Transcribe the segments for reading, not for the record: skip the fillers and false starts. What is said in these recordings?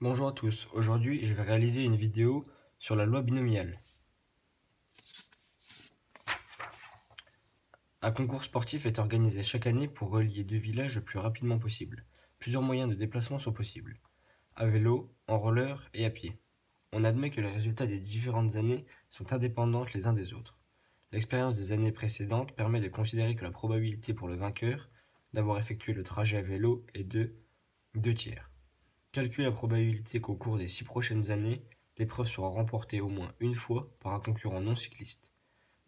Bonjour à tous, aujourd'hui je vais réaliser une vidéo sur la loi binomiale. Un concours sportif est organisé chaque année pour relier deux villages le plus rapidement possible. Plusieurs moyens de déplacement sont possibles, à vélo, en roller et à pied. On admet que les résultats des différentes années sont indépendantes les uns des autres. L'expérience des années précédentes permet de considérer que la probabilité pour le vainqueur d'avoir effectué le trajet à vélo est de 2 tiers. Calcule la probabilité qu'au cours des 6 prochaines années, l'épreuve sera remportée au moins une fois par un concurrent non cycliste.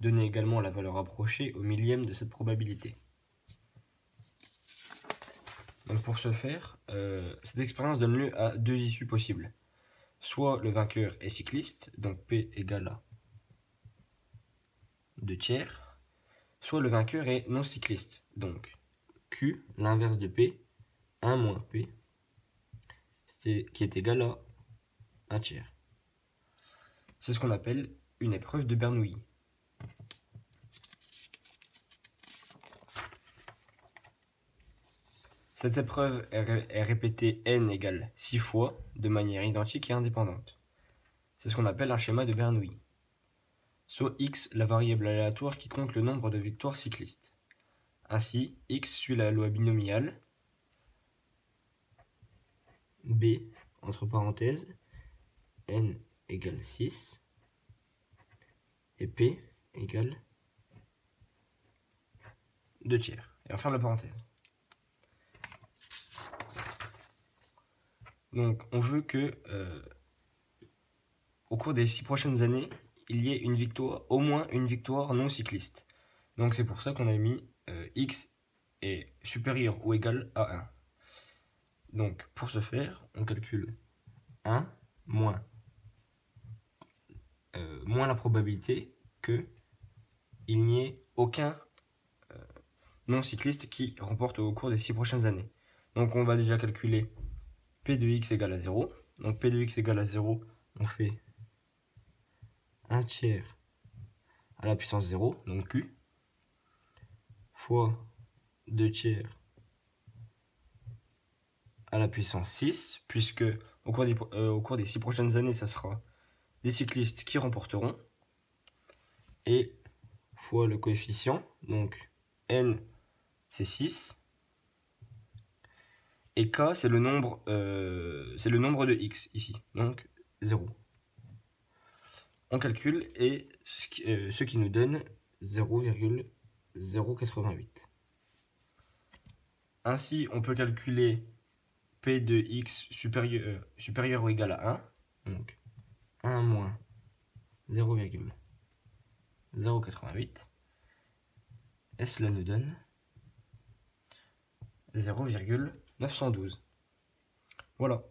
Donnez également la valeur approchée au millième de cette probabilité. Donc pour ce faire, cette expérience donne lieu à deux issues possibles. Soit le vainqueur est cycliste, donc P égale à 2 tiers, soit le vainqueur est non cycliste, donc Q, l'inverse de P, 1 moins P, qui est égal à 1 tiers. C'est ce qu'on appelle une épreuve de Bernoulli. Cette épreuve est répétée n égale 6 fois de manière identique et indépendante. C'est ce qu'on appelle un schéma de Bernoulli. Soit x, la variable aléatoire qui compte le nombre de victoires cyclistes. Ainsi, x suit la loi binomiale b, entre parenthèses, n égale 6 et p égale 2 tiers. Et on ferme la parenthèse. Donc on veut que au cours des 6 prochaines années, il y ait une victoire, au moins une victoire non cycliste. Donc c'est pour ça qu'on a mis x est supérieur ou égal à 1. Donc pour ce faire, on calcule 1 moins la probabilité qu'il n'y ait aucun non cycliste qui remporte au cours des 6 prochaines années. Donc on va déjà calculer P de x égale à 0. Donc P de x égale à 0, on fait 1 tiers à la puissance 0, donc Q, fois 2 tiers à la puissance 6, puisque au cours des 6 prochaines années, ça sera des cyclistes qui remporteront, et fois le coefficient, donc n c'est 6, et k c'est le nombre de x ici, donc 0. On calcule et ce qui nous donne 0,088. Ainsi, on peut calculer P de x supérieur ou égal à 1, donc 1 moins 0,088, et cela nous donne 0,912. Voilà.